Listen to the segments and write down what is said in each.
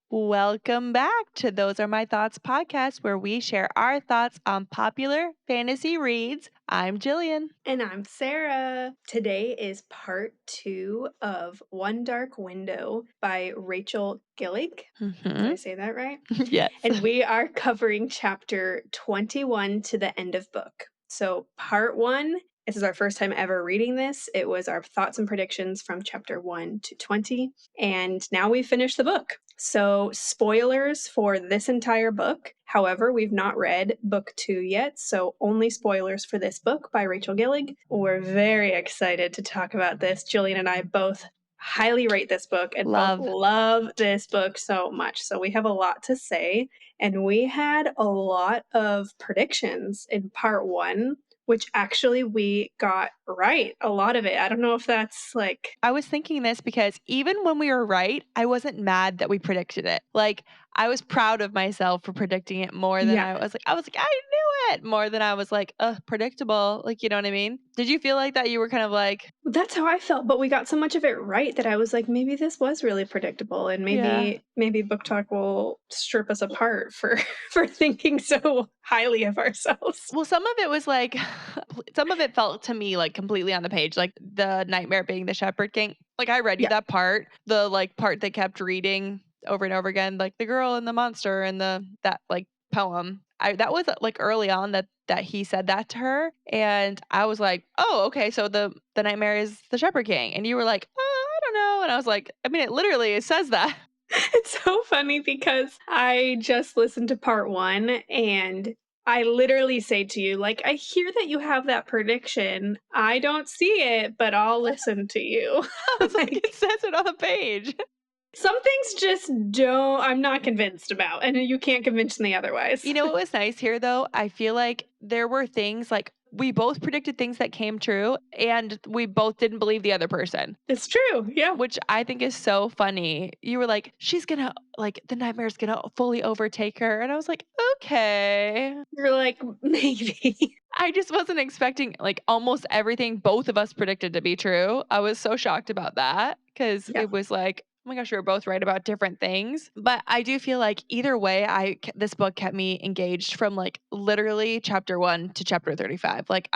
Welcome back to Those Are My Thoughts podcast, where we share our thoughts on popular fantasy reads. I'm Jillian. And I'm Sarah. Today is part 2 of One Dark Window by Rachel Gillig. Did I say that right? Yes. And we are covering chapter 21 to the end of book. So, part 1, this is our first time ever reading this. It was our thoughts and predictions from chapter 1 to 20. And now we finished the book. So, spoilers for this entire book. However, we've not read book 2 yet, so only spoilers for this book by Rachel Gillig. We're very excited to talk about this. Jillian and I both highly rate this book and both love this book so much. So we have a lot to say, and we had a lot of predictions in part 1, which actually we got right, a lot of it. I don't know if that's like... I was thinking this because even when we were right, I wasn't mad that we predicted it. Like, I was proud of myself for predicting it more than Yeah. I was like, I knew it more than I was like, predictable. Like, you know what I mean? Did you feel like that? You were kind of like, That's how I felt, but we got so much of it right that I was like, maybe this was really predictable, and yeah. maybe Book Talk will strip us apart for for thinking so highly of ourselves. Well, some of it was like, some of it felt to me like completely on the page, like the nightmare being the Shepherd King. Like I read you Yeah. that part, the like part they kept reading over and over again, like the girl and the monster and that like poem. That was like early on that he said that to her, and I was like, oh, okay, so the nightmare is the Shepherd King, and you were like, oh, I don't know, and I was like, I mean, it says that. It's so funny because I just listened to part 1 and I literally say to you, like, I hear that you have that prediction. I don't see it, but I'll listen to you. I was like, it Like, says it on the page. some things just don't, I'm not convinced about, and you can't convince me otherwise. You know what was nice here though? I feel like there were things like we both predicted things that came true and we both didn't believe the other person, It's true. Yeah. which I think is so funny. You were like, she's gonna, like, the nightmare's gonna fully overtake her. And I was like, okay. You're like, maybe. I just wasn't expecting like almost everything both of us predicted to be true. I was so shocked about that because Yeah. it was like, oh my gosh, we were both right about different things. But I do feel like either way, this book kept me engaged from like literally chapter 1 to chapter 35. Like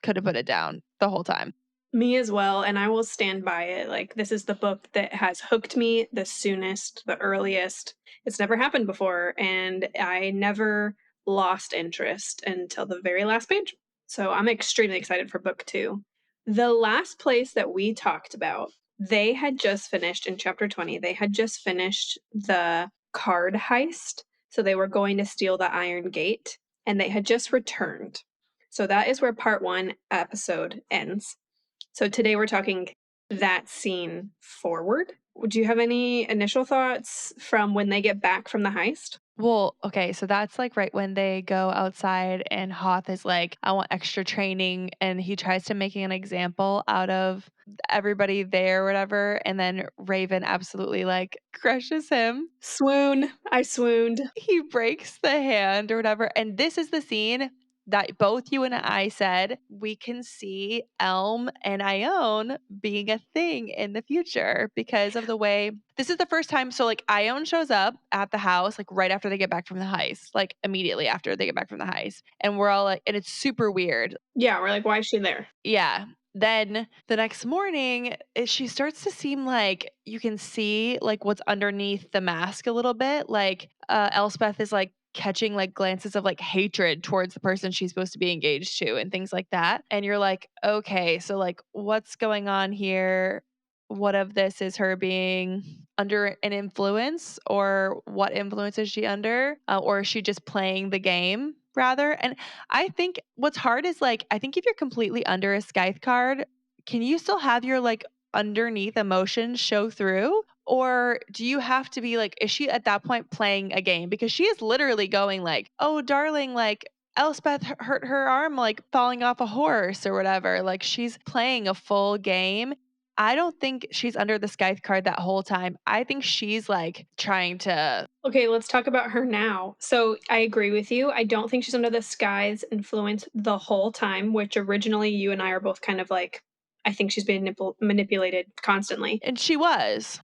couldn't put it down the whole time. Me as well, and I will stand by it. Like, this is the book that has hooked me the soonest, the earliest. It's never happened before, and I never lost interest until the very last page. So I'm extremely excited for book 2. The last place that we talked about, they had just finished in chapter 20, they had just finished the card heist. So they were going to steal the Iron Gate, and they had just returned. So that is where part 1 episode ends. So today we're talking that scene forward. Would you have any initial thoughts from when they get back from the heist? Well, okay, so that's like right when they go outside and Hoth is like, I want extra training. And he tries to make an example out of everybody there or whatever. And then Raven absolutely like crushes him. Swoon. I swooned. He breaks the hand or whatever. And this is the scene that both you and I said we can see Elm and Ione being a thing in the future because of the way this is the first time. So like Ione shows up at the house like right after they get back from the heist, like immediately after they get back from the heist. And we're all like, and it's super weird. Yeah, we're like, why is she there? Yeah. Then the next morning, she starts to seem like you can see like what's underneath the mask a little bit. Like Elspeth is like catching like glances of like hatred towards the person she's supposed to be engaged to and things like that. And you're like, okay, so like what's going on here? What of this is her being under an influence, or what influence is she under? Or is she just playing the game rather? And I think what's hard is like, I think if you're completely under a Scythe card, can you still have your like underneath emotions show through? Or do you have to be like, is she at that point playing a game? Because she is literally going like, oh, darling, like Elspeth hurt her arm, like falling off a horse or whatever. Like she's playing a full game. I don't think she's under the Scythe card that whole time. I think she's like trying to. Okay, let's talk about her now. So I agree with you. I don't think she's under the sky's influence the whole time, which originally you and I are both kind of like, I think she's being manipulated constantly. And she was.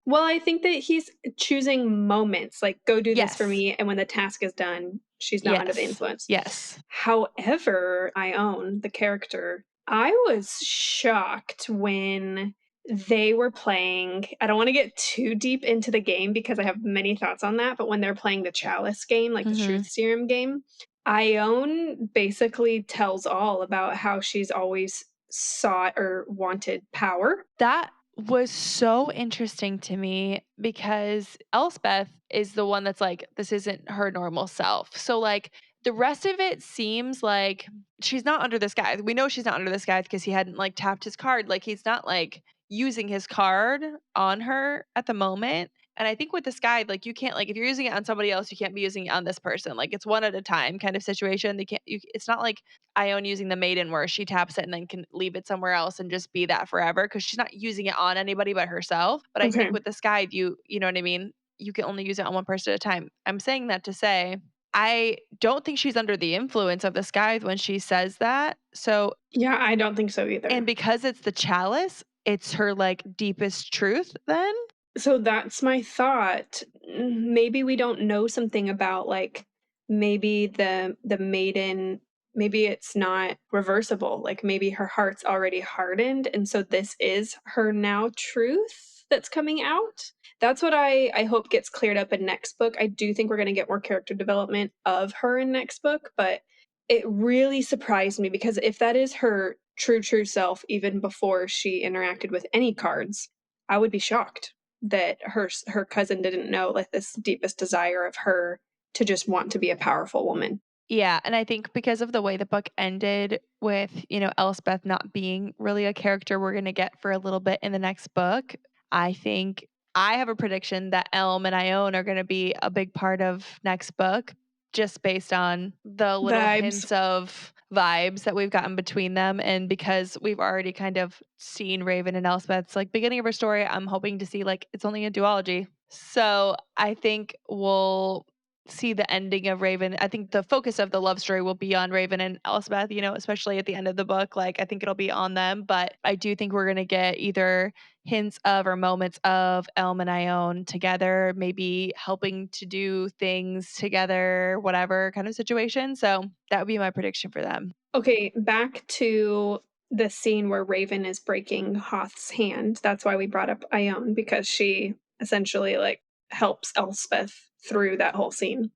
Well, I think that he's choosing moments, like, "Go do this for Yes. me," and when the task is done, she's not under the Yes. influence. Yes. However, I own the character. I was shocked when they were playing. I don't wanna get too deep into the game because I have many thoughts on that, but when they're playing the Chalice game, like the Truth Mhm. Serum game, Ione basically tells all about how she's always sought or wanted power. That was so interesting to me because Elspeth is the one that's like, this isn't her normal self. So, like, the rest of it seems like she's not under this guy. We know she's not under this guy because he hadn't like tapped his card. Like, he's not like using his card on her at the moment. And I think with this guy, like, you can't, like, if you're using it on somebody else, you can't be using it on this person. Like, it's one at a time kind of situation. They can't, it's not like Ione using the maiden where she taps it and then can leave it somewhere else and just be that forever because she's not using it on anybody but herself. But I think Okay. with this guide, you know what I mean? You can only use it on one person at a time. I'm saying that to say I don't think she's under the influence of this guide when she says that. So, Yeah, I don't think so and either. because it's the chalice, it's her like deepest truth then? So that's my thought. Maybe we don't know something about, like, maybe the maiden, maybe it's not reversible, like, maybe her heart's already hardened, and so this is her now truth that's coming out? That's what I hope gets cleared up in next book. I do think we're gonna get more character development of her in next book, but it really surprised me because if that is her true self even before she interacted with any cards, I would be shocked that her cousin didn't know, like, this deepest desire of her to just want to be a powerful woman. Yeah, and I think because of the way the book ended with, Elspeth not being really a character we're gonna get for a little bit in the next book, I think I have a prediction that Elm and Ione are gonna be a big part of next book, just based on the little Vibes. hints of vibes that we've gotten between them, and because we've already kind of seen Raven and Elspeth's, like, beginning of her story, I'm hoping to see, like, it's only a duology. So, I think we'll see the ending of Raven. I think the focus of the love story will be on Raven and Elspeth, especially at the end of the book. Like, I think it'll be on them, but I do think we're going to get either hints of or moments of Elm and Ione together, maybe helping to do things together, whatever kind of situation. So that would be my prediction for them. Okay, back to the scene where Raven is breaking Hoth's hand. That's why we brought up Ione, because she essentially, like, helps Elspeth through that whole scene.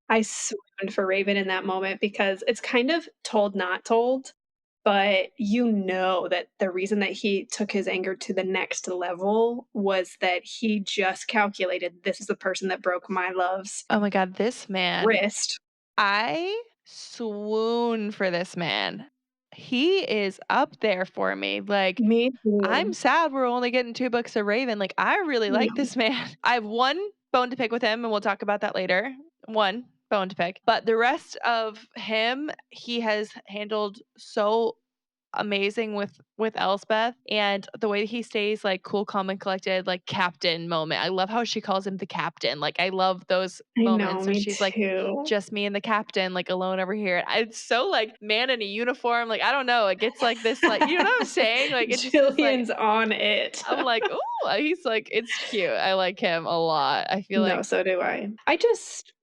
I swooned for Raven in that moment because it's kind of told, not told, but you know that the reason that he took his anger to the next level was that he just calculated, "This is the person that broke my love's Oh my God, this man. wrist." I swoon for this man. He is up there for me. Like, Me I'm too. sad we're only getting 2 books of Raven, like, I really like Yeah, this man. I have 1 bone to pick with him, and we'll talk about that later. 1 bone to pick, but the rest of him, he has handled so amazing with Elspeth, and the way he stays, like, cool, calm, and collected, like, captain moment. I love how she calls him the captain, like, I love those I know, moments where me she's like, too. "Just me and the captain, like, alone over here." It's so, like, man in a uniform, like, I don't know, it gets, like, this, like, you know what I'm saying? Like, it just is, like, Jillian's on it. I'm like, "Ooh," he's like, it's cute. I like him a lot. I feel No, like so do I. I just,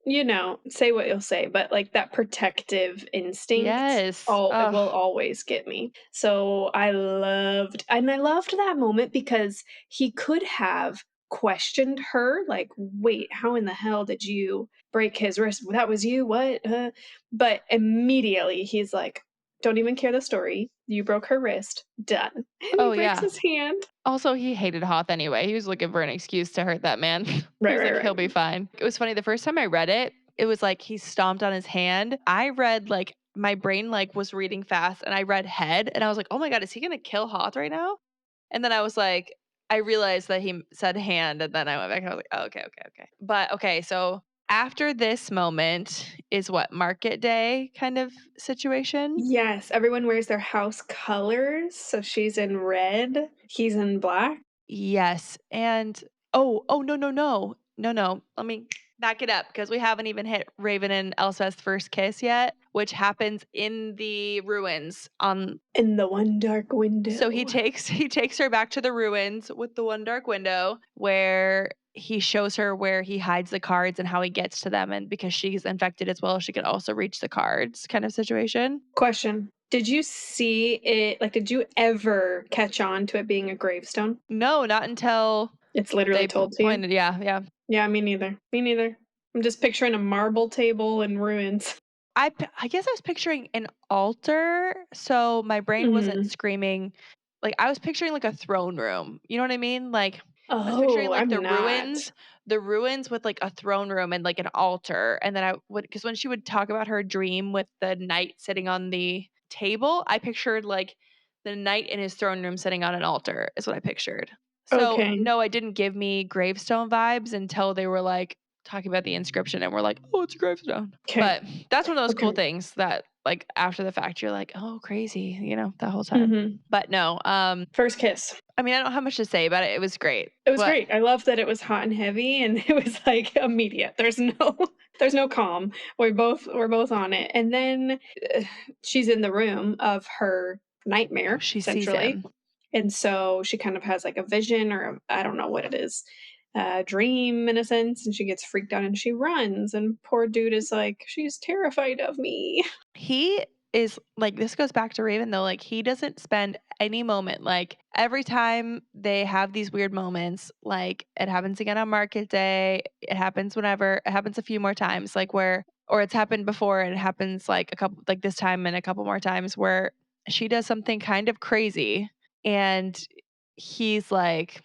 say what you'll say, but, like, that protective instinct, yes. it Oh, will always get me. So, I loved that moment because he could have questioned her, like, "Wait, how in the hell did you break his wrist? That was you? What? But immediately he's like, "Don't even care the story. You broke her wrist. Done." And he oh, breaks yeah. his hand. Also, he hated Hoth anyway. He was looking for an excuse to hurt that man. He Right, was right, like, "He'll right. be fine." It was funny, the first time I read it, it was like he stomped on his hand. I read, like, my brain, like, was reading fast, and I read head, and I was like, "Oh my god, is he gonna kill Hoth right now?" And then I was like, I realized that he said hand, and then I went back and I was like, "Oh, okay, okay, okay." But, okay, so after this moment is what, market day kind of situation? Yes, everyone wears their house colors, so she's in red, he's in black. Yes, and oh, no, no, no. No, no, let me Back it up because we haven't even hit Raven and Elsa's first kiss yet, which happens in the ruins on. In the one dark So window. he takes her back to the ruins with the one dark window where he shows her where he hides the cards and how he gets to them, and because she's infected as well, she can also reach the cards kind of situation. Question. Did you see it, like, did you ever catch on to it being a gravestone? No, not until It's literally they told to you? pointed. Yeah, yeah. Yeah, me neither. Me neither. I'm just picturing a marble table in ruins. I guess I was picturing an altar, so my brain wasn't Mhm. screaming. Like, I was picturing, like, a throne room, you know what I mean? Like, I was picturing, Oh, like, I'm not. the ruins with, like, a throne room and, like, an altar, and then I would, because when she would talk about her dream with the knight sitting on the table, I pictured, like, the knight in his throne room sitting on an altar is what I pictured. So, Okay. no, it didn't give me gravestone vibes until they were, like, talking about the inscription and we're like, "Oh, it's a gravestone." Okay. But that's one of those cool Okay. things that, like, after the fact, you're like, "Oh, crazy," the whole time. Mhm. But no, First kiss. I mean, I don't have much to say about it. It was great. It was But great. I love that it was hot and heavy and it was, like, immediate. There's no there's no calm. We're both on it. And then, uh, she's in the room of her nightmare, she sees essentially. him. And so she kind of has, like, a vision or I don't know what it is, a dream in a sense, and she gets freaked out and she runs, and poor dude is like, "She's terrified of me." He is like, this goes back to Raven though, like, he doesn't spend any moment, like, every time they have these weird moments, like, it happens again on market day, it happens whenever, it happens a few more times, like, where, or it's happened before and it happens, like, a couple, like, this time and a couple more times where she does something kind of crazy and he's like,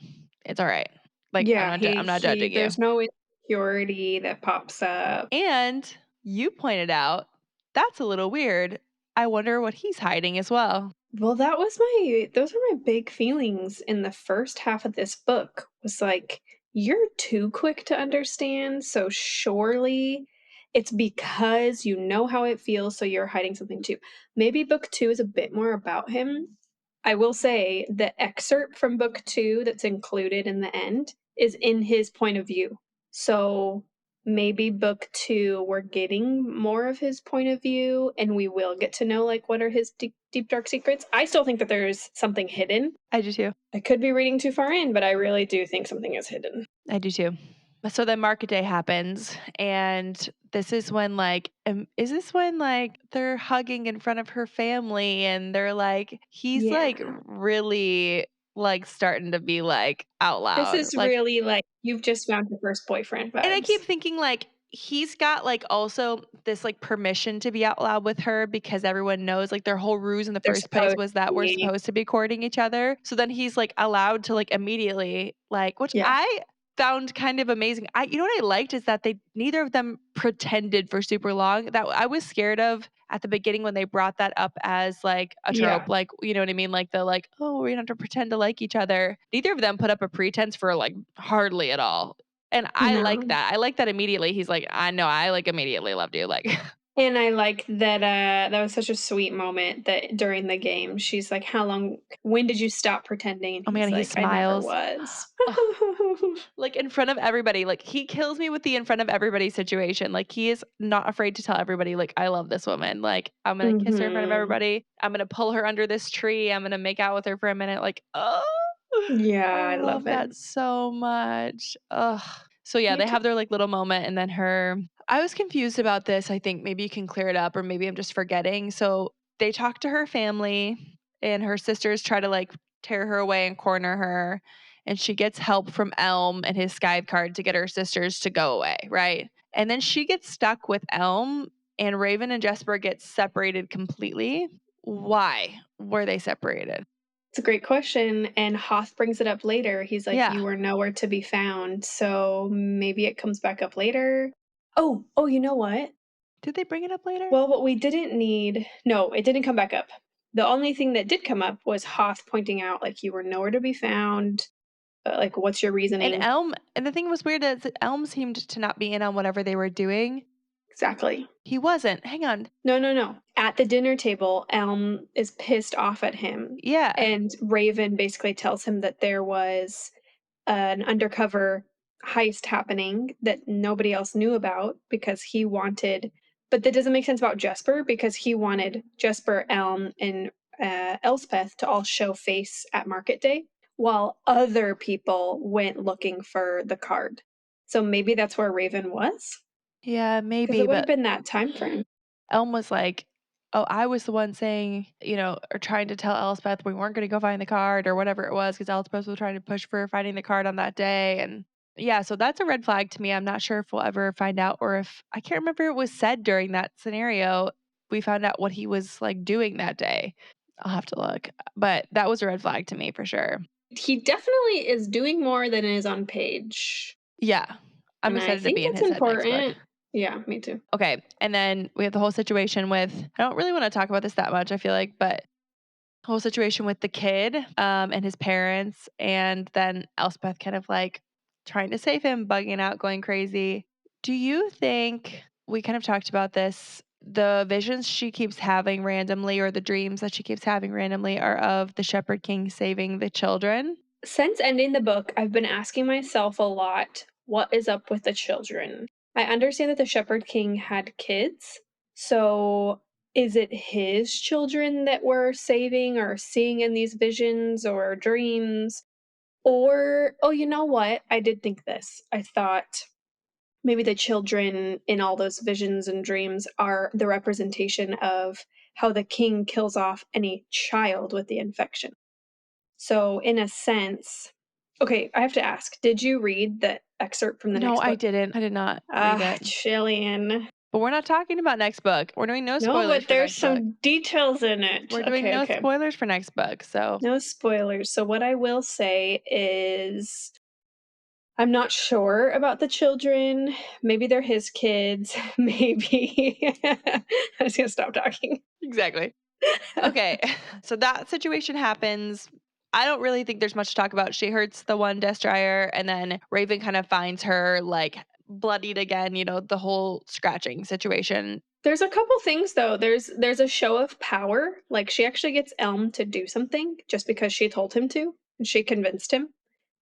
"It's alright. Like, Yeah, I'm not he judging you." there's no insecurity that pops up. And you pointed out, "That's a little weird. I wonder what he's hiding as well." Well, those were my big feelings in the first half of this book, was like, you're too quick to understand, so surely it's because you know how it feels, so you're hiding something too. Maybe book 2 is a bit more about him. I will say the excerpt from book 2 that's included in the end is in his point of view. So maybe book 2 we're getting more of his point of view and we will get to know like what are his deep dark secrets. I still think that there's something hidden. I do too. I could be reading too far in, but I really do think something is hidden. I do too. So then market day happens, and this is when, like, is this when, like, they're hugging in front of her family and they're like, he's, like, Yeah. really, like, starting to be, like, out This loud. is Like, really like you've just found your first boyfriend and I vibes. keep thinking, like, he's got, like, also this, like, permission to be out loud with her because everyone knows, like, their whole ruse in the They're first place supposed was to that we're be. supposed to be courting each other. So then he's, like, allowed to, like, immediately, like, which Yeah. I found kind of amazing. You know what I liked is that they neither of them pretended for super long. That I was scared of at the beginning when they brought that up as, like, a Yeah. trope, like, you know what I mean? Like, the, like, "Oh, we don't have to pretend to like each other." Neither of them put up a pretense for, like, hardly at all. And I like No. that. I like that immediately he's like, "I know, I, like, immediately loved you," like. And I like that, that was such a sweet moment that during the game, she's like, "How long when did you stop pretending?" And Oh my he's god, he like, "I never smiles. was." Ugh, like, in front of everybody, like, he kills me with the in front of everybody situation, like, he is not afraid to tell everybody, like, "I love this woman, like, I'm gonna kiss her in front of Mhm. everybody, I'm gonna pull her under this tree, I'm gonna make out with her for a minute," like, oh, Yeah, I I love love it. that so much. Ugh. So, yeah, Me they too. have their, like, little moment, and then her, I was confused about this, I think maybe you can clear it up or maybe I'm just forgetting. So, they talk to her family, and her sisters try to, like, tear her away and corner her, and she gets help from Elm and his Skype card to get her sisters to go away, right? And then she gets stuck with Elm, and Raven and Jesper get separated completely. Why were they separated? It's a great question, and Hoth brings it up later. He's like, Yeah. "You were nowhere to be found," so maybe it comes back up later. Oh, you know what? Did they bring it up later? Well, what we didn't need no, it didn't come back up. The only thing that did come up was Hoth pointing out, like, "You were nowhere to be found." Like, "What's your And reasoning?" Elm, and the thing was weird is that Elm seemed to not be in on whatever they were doing. Exactly. He wasn't. Hang on. No, no, no. At the dinner table, Elm is pissed off at him, Yeah. and Raven basically tells him that there was an undercover heist happening that nobody else knew about because he wanted, but that doesn't make sense about Jesper because he wanted Jesper, Elm, and Elspeth to all show face at market day while other people went looking for the card. So maybe that's where Raven was Yeah, because maybe, it would have but been that time frame. Elm was like, "Oh, I was the one saying, or trying to tell Elspeth we weren't gonna go find the card or whatever it was, because Elspeth was trying to push for finding the card on that day." And yeah, so that's a red flag to me. I'm not sure if we'll ever find out, or if I can't remember it was said during that scenario, we found out what he was, like, doing that day. I'll have to look, but that was a red flag to me for sure. He definitely is doing more than is on page. Yeah. I'm And I excited to think be in that's his head next book. important. Yeah, me too. Okay, and then we have the whole situation with I don't really wanna talk about this that much, I feel like, but whole situation with the kid, and his parents, and then Elspeth kind of, like, trying to save him, bugging out, going crazy. Do you think we kind of talked about this, the visions she keeps having randomly, or the dreams that she keeps having randomly, are of the Shepherd King saving the children? Since ending the book, I've been asking myself a lot, what is up with the children? I understand that the Shepherd King had kids, so is it his children that we're saving or seeing in these visions or dreams? Or, oh, you know what? I did think this. I thought maybe the children in all those visions and dreams are the representation of how the king kills off any child with the infection. So, in a sense, okay, I have to ask, did you read the excerpt from the No, next I book? didn't. I did not read Ah, it. Jillian. But we're not talking about next book. We're doing no No, spoilers but for there's next book. some details in it. We're doing Okay, no okay. spoilers for next book, so No spoilers. So, what I will say is I'm not sure about the children. Maybe they're his kids. Maybe. I'm just gonna stop talking. exactly. Okay, so that situation happens. I don't really think there's much to talk about. She hurts the one desk dryer, and then Raven kind of finds her, like, bloodied again, the whole scratching situation. There's a couple things though. There's a show of power. Like she actually gets Elm to do something just because she told him to and she convinced him.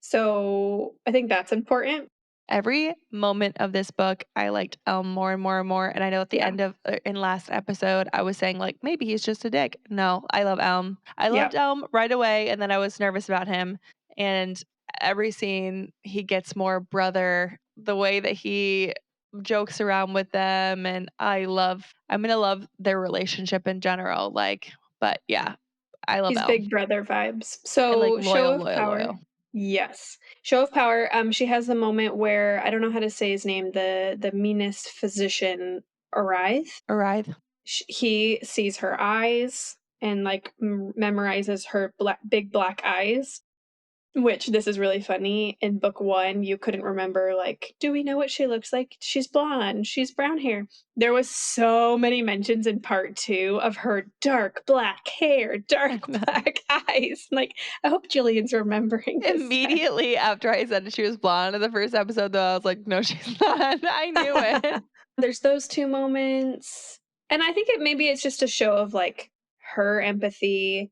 So I think that's important. Every moment of this book, I liked Elm more and more and more, and I know at the Yeah. end of in last episode, I was saying, like, maybe he's just a dick. No, I love Elm. I Yeah. loved Elm right away, and then I was nervous about him, and every scene, he gets more brother, the way that he jokes around with them, and I'm gonna love their relationship in general, like, but yeah, I love He's Elm, big brother vibes. and, like, So show loyal, of loyal, power. loyal. Yes. Show of power. She has a moment where I don't know how to say his name, the meanest physician Arrive. Arrive. He sees her eyes and like memorizes her big black eyes. Which this is really funny. In book 1, you couldn't remember, like, "Do we know what she looks like? She's blonde, she's brown hair." There was so many mentions in part 2 of her dark black hair, I dark know. black eyes. Like, I hope Jillian's remembering this time. Immediately after I said that she was blonde in the first episode, though, I was like, "No, she's not." I knew it. There's those 2 moments, and I think maybe it's just a show of, like, her empathy,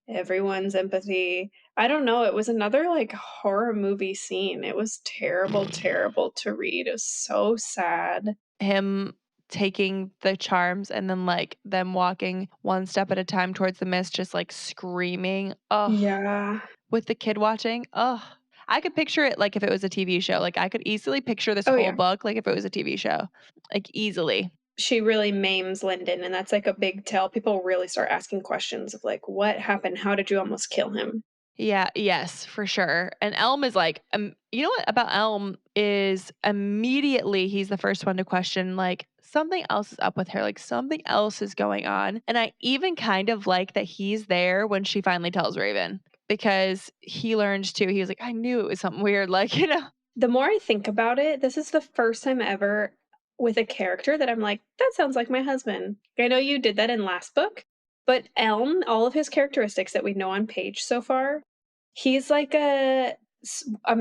everyone's empathy. I don't know, it was another, like, horror movie scene. It was terrible, terrible to read. It was so sad. Him taking the charms and then, like, them walking one step at a time towards the mist, just, like, screaming. Oh, Yeah. with the kid watching. Oh, I could picture it like if it was a TV show. Like, I could easily picture this Oh, whole yeah. book like if it was a TV show. Like, easily. She really maims Lyndon, and that's, like, a big tell. People really start asking questions of, like, "What happened? How did you almost kill him?" Yeah, yes, for sure. And Elm is like, you know what about Elm is immediately he's the first one to question, like, something else is up with her, like something else is going on. And I even kind of like that he's there when she finally tells Raven, because he learned too. He was like, I knew it was something weird, like, The more I think about it, this is the first time ever with a character that I'm like, "That sounds like my husband." I know you did that in last book, but Elm, all of his characteristics that we know on page so far, he's like I'm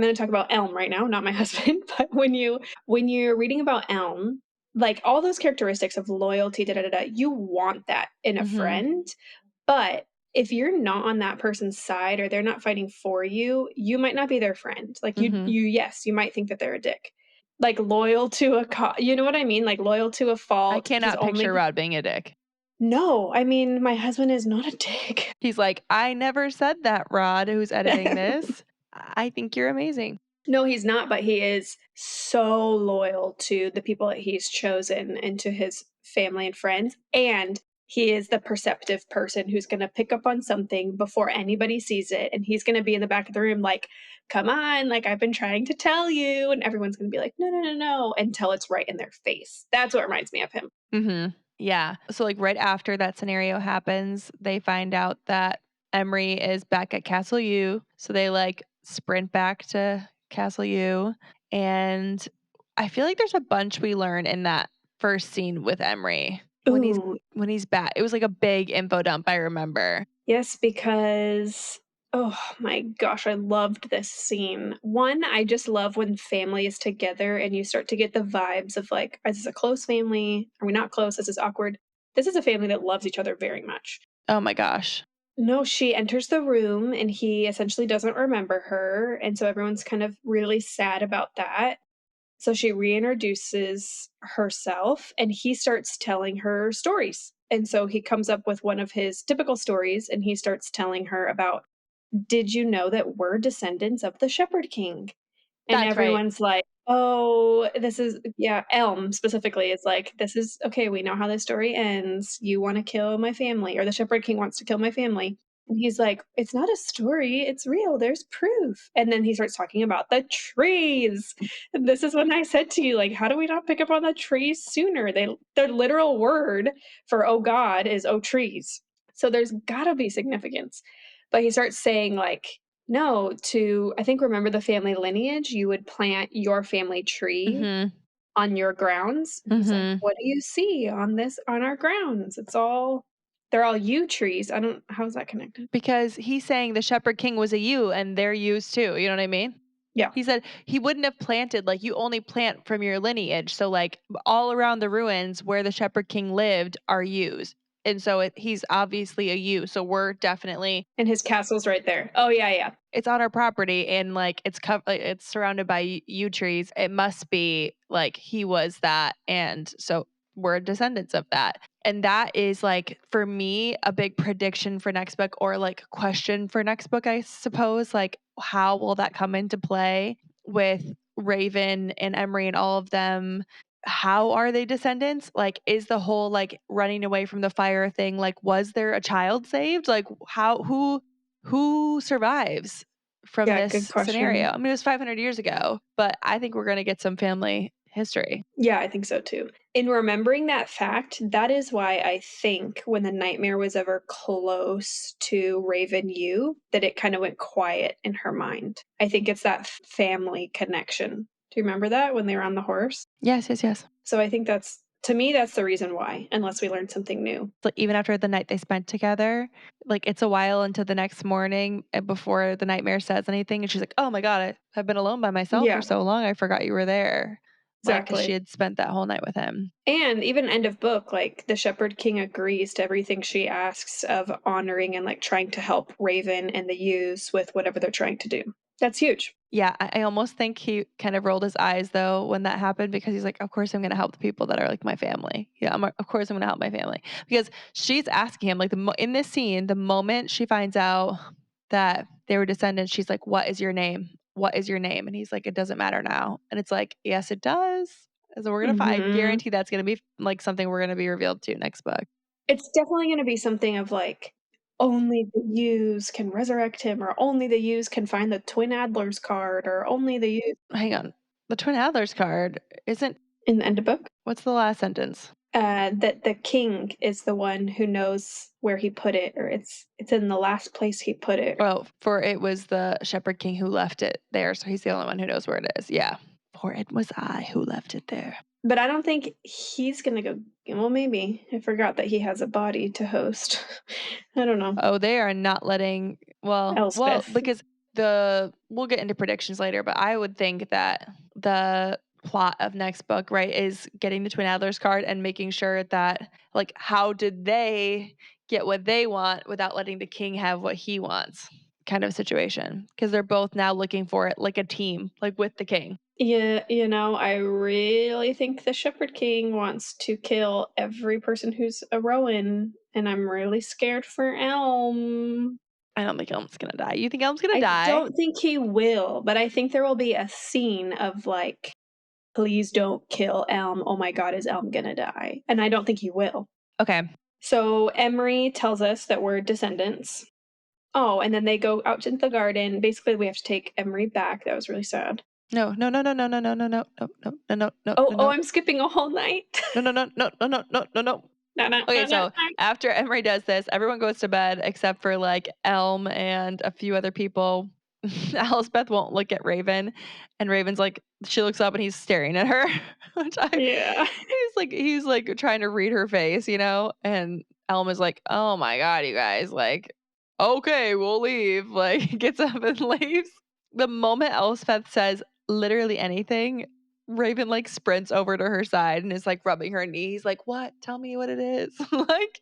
gonna talk about Elm right now, not my husband, but when you're reading about Elm, like, all those characteristics of loyalty, da da da da, you want that in a Mhm. friend, but if you're not on that person's side or they're not fighting for you, you might not be their friend. Like Mhm. yes, you might think that they're a dick. Like loyal to you know what I mean? Like loyal to a I fault. He's cannot picture only Rod being a dick. No, I mean, my husband is not a dick. He's like, "I never said that, Rod, who's editing this. I think you're amazing." No, he's not, but he is so loyal to the people that he's chosen and to his family and friends. And he is the perceptive person who's going to pick up on something before anybody sees it. And he's going to be in the back of the room, like, come on, like, I've been trying to tell you. And everyone's going to be like, no, no, no, no, until it's right in their face. That's what reminds me of him. Mhm. Yeah. So, like, right after that scenario happens, they find out that Emery is back at Castle U, so they, like, sprint back to Castle U, and I feel like there's a bunch we learn in that first scene with Emery Ooh, when he's back. It was like a big info dump, I remember. yes, because oh my gosh, I loved this scene. One, I just love when family is together and you start to get the vibes of like, is this a close family? Are we not close? This is awkward. This is a family that loves each other very much. Oh my gosh. No, she enters the room and he essentially doesn't remember her. And so everyone's kind of really sad about that. So she reintroduces herself and he starts telling her stories. And so he comes up with one of his typical stories and he starts telling her about, did you know that we're descendants of the Shepherd King? And That's right. everyone's like, "Oh, this is" yeah, Elm specifically is like, "This is okay, we know how this story ends. You wanna kill my family, or the Shepherd King wants to kill my family." And he's like, "It's not a story, it's real, there's proof." And then he starts talking about the trees. And this is when I said to you, like, "How do we not pick up on the trees sooner?" Their literal word for "oh god" is "oh trees." So there's gotta be significance. But he starts saying, like, no, to I think remember the family lineage, you would plant your family tree Mhm. on your grounds. And he's like, Mhm. "What do you see on our grounds? They're all yew trees." I don't How is that connected? Because he's saying the Shepherd King was a you and they're yous too, you know what I mean? Yeah, He said he wouldn't have planted like, you only plant from your lineage, so, like, all around the ruins where the Shepherd King lived are yews, and so he's obviously a yew, so we're definitely and his castle's right there. Oh, yeah, yeah. it's on our property and, like, it's surrounded by yew trees. It must be, like, he was that, and so we're descendants of that. And that is, like, for me, a big prediction for next book or, like, question for next book, I suppose. Like, how will that come into play with Raven and Emery and all of them? How are they descendants? Like, is the whole, like, running away from the fire thing, like, was there a child saved? Like, how who survives from Yeah, good this scenario? question. I mean, it was 500 years ago, but I think we're gonna get some family history. Yeah, I think so too. In remembering that fact, that is why I think when the nightmare was ever close to Raven U, that it kind of went quiet in her mind. I think it's that family connection. Do you remember that when they were on the horse? Yes, yes, yes. So I think to me, that's the reason why, unless we learn something new. Like, even after the night they spent together, like, it's a while into the next morning, before the nightmare says anything, and she's like, "Oh my god, I've been alone by myself for Yeah, so long, I forgot you were there." Like, 'cause she exactly. had spent that whole night with him. And even end of book, like the Shepherd King agrees to everything she asks of honoring and like trying to help Raven and the Ewes with whatever they're trying to do. That's huge. Yeah, I almost think he kind of rolled his eyes though when that happened because he's like, "Of course I'm gonna help the people that are like my family. Yeah, of course I'm gonna help my family." Because she's asking him like in this scene, the moment she finds out that they were descendants, she's like, "What is your name? What is your name?" And he's like, "It doesn't matter now." And it's like, "Yes, it does." So we're gonna find. I Mhm. guarantee that's gonna be like something we're gonna be revealed to next book. It's definitely gonna be something of like, only the Ewes can resurrect him, or only the Ewes can find the Twin Adlers card, or only the Ewes Hang on, the Twin Atlas card isn't. in the end of book. What's the last sentence? That the king is the one who knows where he put it, or it's in the last place he put it. Oh, for it was the Shepherd King who left it there, so he's the only one who knows where it is. Yeah. For it was I who left it there. But I don't think he's gonna go well, maybe. I forgot that he has a body to host. I don't know. Oh, they are not letting Elspeth. because we'll get into predictions later, but I would think that the plot of next book, right, is getting the Twin Adler's card and making sure that, like, how did they get what they want without letting the king have what he wants kind of situation, because 'cause they're both now looking for it like a team, like, with the king. Yeah, you know, I really think the Shepherd King wants to kill every person who's a Rowan, and I'm really scared for Elm. I don't think Elm's gonna die. You think Elm's gonna I die? don't think he will, but I think there will be a scene of like, please don't kill Elm. Oh my god, is Elm gonna die? And I don't think he will. Okay. So Emery tells us that we're descendants. Oh, and then they go out into the garden. Basically, we have to take Emery back. That was really sad. No, no, no, no, no, no, no, no, no, no, no, no, no, no, Oh, no, oh, no. I'm skipping a whole night. No, no, no, no, no, no, no, no, no. No, no, Okay, no, no, so after Emery does this, everyone goes to bed except for like Elm and a few other people. Elspeth won't look at Raven, and Raven's like, she looks up and he's staring at her, which I, yeah. he's like trying to read her face, you know? And Elm is like, oh my God, you guys, like, okay, we'll leave. Like, gets up and leaves. The moment Elspeth says literally anything, Raven, like, sprints over to her side and is, like, rubbing her knee. He's like, "What? Tell me what it is." Like,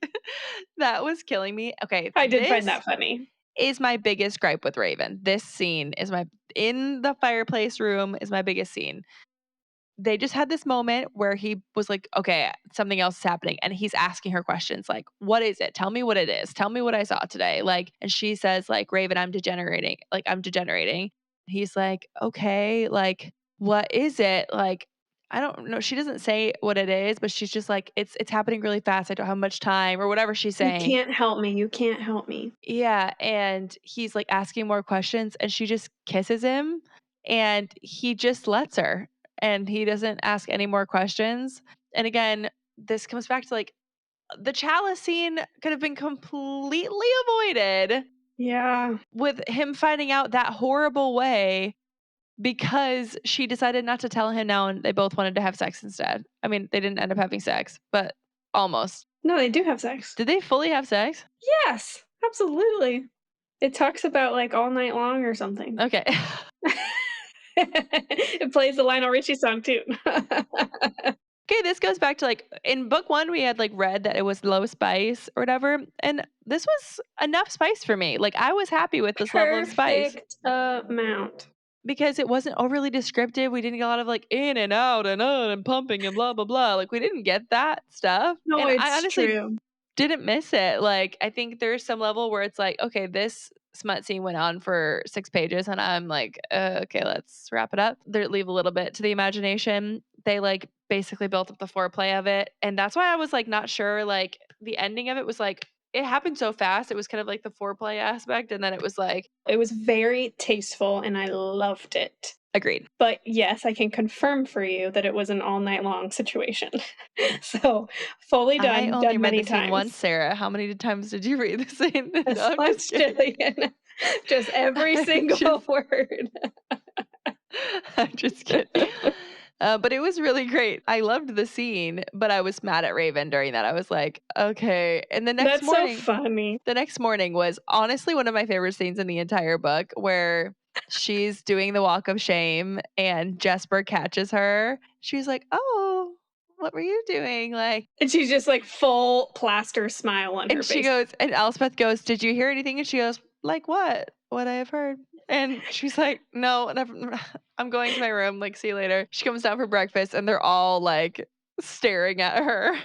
that was killing me. Okay, I did find this that funny. is my biggest gripe with Raven. This scene is my in the fireplace room is my biggest scene. They just had this moment where he was like, "Okay, something else is happening," and he's asking her questions like, "What is it? Tell me what it is. Tell me what I saw today." Like, and she says like, "Raven, I'm degenerating. Like, I'm degenerating." He's like, "Okay, like, what is it?" Like, I don't know. She doesn't say what it is, but she's just like, "It's happening really fast. I don't have much time," or whatever she's You saying. can't help me. You can't help me. Yeah, and he's, like, asking more questions, and she just kisses him, and he just lets her, and he doesn't ask any more questions, and again, this comes back to, like, the chalice scene could have been completely avoided Yeah. with him finding out that horrible way because she decided not to tell him now, and they both wanted to have sex instead. I mean, they didn't end up having sex, but almost. No, they do have sex. Did they fully have sex? Yes, absolutely. It talks about like all night long or something. Okay. It plays the Lionel Richie song too. Okay, this goes back to like in book one, we had like read that it was low spice or whatever. And this was enough spice for me. Like I was happy with this level of spice Perfect amount. because it wasn't overly descriptive. We didn't get a lot of like in and out and on and pumping and blah, blah, blah. Like we didn't get that stuff. No, And I it's honestly true. didn't miss it. Like, I think there's some level where it's like, okay, this smut scene went on for 6 pages, and I'm like, okay, let's wrap it up. They leave a little bit to the imagination. They like basically built up the foreplay of it, and that's why I was like not sure. Like, the ending of it was like it happened so fast. It was kind of like the foreplay aspect, and then it was like It was very tasteful and I loved it. agreed. But yes, I can confirm for you that it was an all night long situation. So, fully I done, only done read many the scene once, times. Sarah. How many times did you read the scene? No, As I'm just much, kidding. Jillian. Just every I'm single just word. I'm just kidding. But it was really great. I loved the scene, but I was mad at Raven during that. I was like, okay. And That's so funny. the next morning was honestly one of my favorite scenes in the entire book where she's doing the walk of shame and Jesper catches her. She's like, oh, what were you doing? Like, And she's just like full plaster smile on her and she face. goes, and Elspeth goes, did you hear anything? And she goes, like what? What I have heard. And she's like, no, I'm going to my room. Like, see you later. She comes down for breakfast and they're all like staring at her.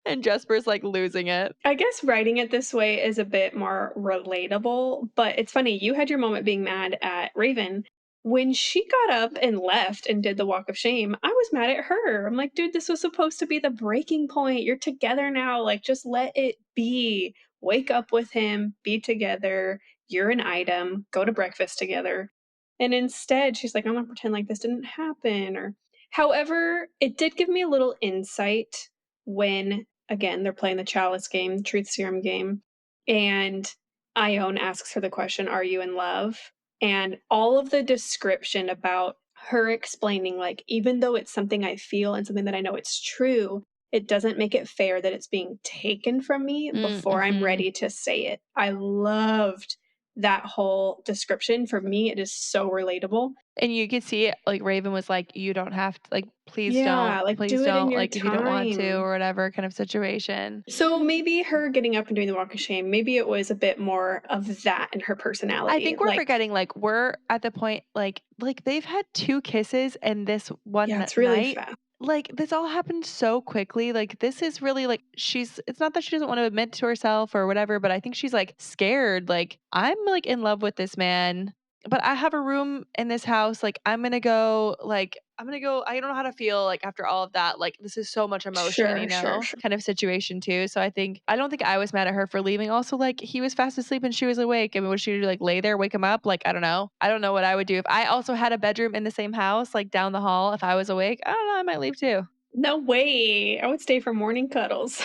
And Jesper's like losing it. I guess writing it this way is a bit more relatable, but it's funny. You had your moment being mad at Raven. When she got up and left and did the walk of shame, I was mad at her. I'm like, dude, this was supposed to be the breaking point. You're together now. Like, just let it be. Wake up with him, be together. You're an item. Go to breakfast together. And instead, she's like, I'm gonna pretend like this didn't happen. Or, however, it did give me a little insight when again, they're playing the chalice game, truth serum game. And Ione asks her the question, are you in love? And all of the description about her explaining, like, even though it's something I feel and something that I know it's true, it doesn't make it fair that it's being taken from me before I'm Mm-hmm. ready to say it. I loved that whole description, for me, it is so relatable. And you could see it, like, Raven was like, "You don't have to, like, Yeah, like, please do it in don't, your like, if you don't want to time. or whatever," kind of situation. So maybe her getting up and doing the walk of shame, maybe it was a bit more of that in her I personality, think we're like, forgetting, like, we're at the point, like, they've had 2 kisses in this yeah, one it's really night. fast. Like, this all happened so quickly, like, this is really, like, it's not that she doesn't wanna admit to herself or whatever, but I think she's, like, scared, like, "I'm, like, in love with this man, but I have a room in this house, like, I'm gonna go I don't know how to feel, like, after all of that, like, this is so much emotion, Sure, sure, sure. kind of situation too." So I don't think I was mad at her for leaving. Also, like, he was fast asleep and she was awake. I mean, would she, like, lay there, wake him up? Like, I don't know. I don't know what I would do. If I also had a bedroom in the same house, like, down the hall, if I was awake, I don't know, I might leave too. No way, I would stay for morning cuddles.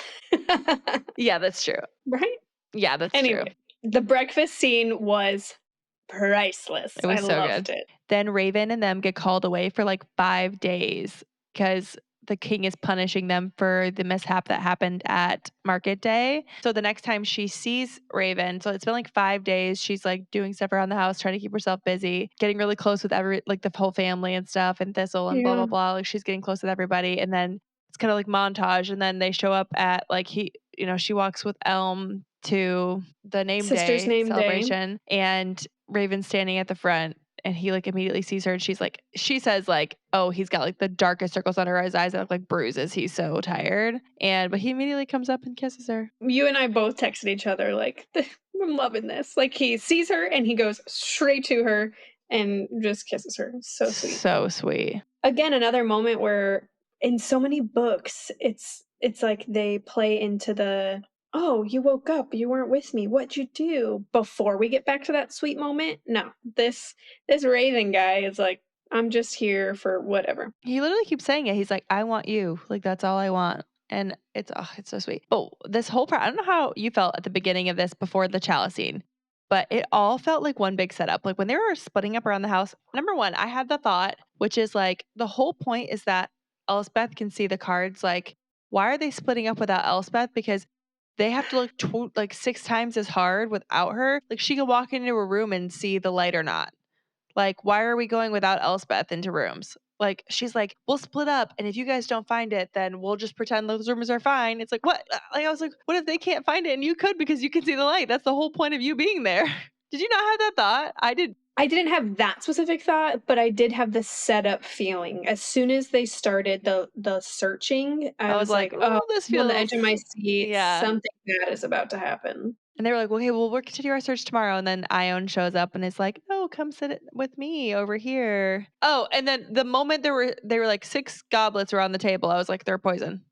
Yeah, that's true. Right? Yeah, that's true. Anyway, the breakfast scene was priceless. It I was so loved good. it. Then Raven and them get called away for, like, 5 days because the king is punishing them for the mishap that happened at market day. So the next time she sees Raven, so it's been, like, 5 days, she's, like, doing stuff around the house, trying to keep herself busy, getting really close with the whole family and stuff, and Thistle and blah, Yeah. blah, blah, like, she's getting close with everybody, and then it's kinda like montage, and then they show up at, like, she walks with Elm to the name Sister's day name day. celebration, and Raven's standing at the front, and he, like, immediately sees her, and she says, like, "Oh, he's got, like, the darkest circles under his eyes that look like bruises. He's so tired." But he immediately comes up and kisses her. You and I both texted each other like, "I'm loving this." Like, he sees her and he goes straight to her and just kisses her. So sweet. So sweet. Again, another moment where in so many books, it's like they play into the, "Oh, you woke up, you weren't with me. What'd you do?" Before we get back to that sweet moment. No, this Raven guy is like, "I'm just here for whatever." He literally keeps saying it. He's like, "I want you. Like, that's all I want." And it's so sweet. Oh, this whole part, I don't know how you felt at the beginning of this before the chalice scene, but it all felt like one big setup. Like when they were splitting up around the house, number one, I had the thought, which is like the whole point is that Elspeth can see the cards. Like, why are they splitting up without Elspeth? Because they have to look like 6 times as hard without her. Like she could walk into a room and see the light or not. Like, why are we going without Elspeth into rooms? Like, she's like, "We'll split up, and if you guys don't find it, then we'll just pretend those rooms are fine." It's like, what? Like, I was like, what if they can't find it and you could because you can see the light? That's the whole point of you being there. Did you not have that thought? I did. I didn't have that specific thought, but I did have the setup feeling. As soon as they started the searching, I I was was like, like, "Oh, oh, this I'm on the edge feels, of my seat. yeah. Something bad is about to happen." And they were like, okay, well, we'll continue our search tomorrow. And then Ione shows up and is like, no, come with me over here. Oh, and then the moment they were like 6 goblets around the table, I was like, they're poison.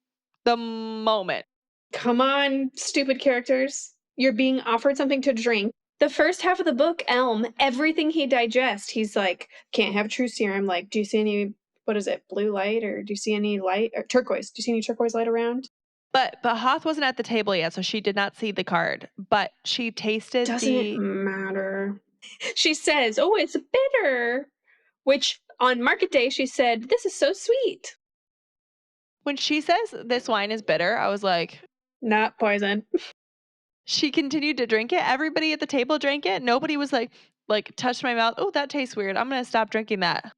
The moment. Come on, stupid characters. You're being offered something to drink. The first half of the book, Elm, everything he digests, he's like, "Can't have true serum." Like, "Do you see any, what is it, blue light, or do you see any light, or turquoise? Do you see any turquoise light around?" But Hoth wasn't at the table yet, so she did not see the card, but she tasted Doesn't matter. She says, "Oh, it's bitter," which on market day she said, "This is so sweet." when she says this wine is bitter, I was like, Not poison. she continued to drink it. Everybody at the table drank it. Nobody was like touched my mouth. Oh, that tastes weird. I'm gonna stop drinking that.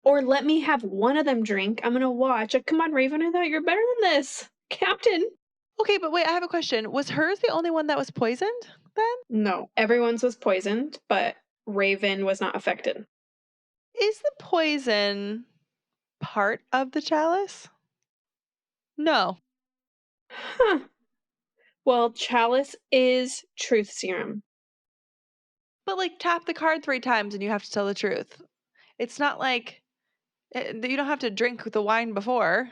Or let me have one of them drink. I'm gonna watch. Like, come on, Raven, I thought you're better than this. Captain. Okay, but wait, I have a question. Was hers the only one that was poisoned then? No, everyone's was poisoned, but Raven was not affected. Is the poison part of the chalice? No. Huh. Well, chalice is truth serum. But like tap the card 3 times and you have to tell the truth. It's not like you don't have to drink the wine before.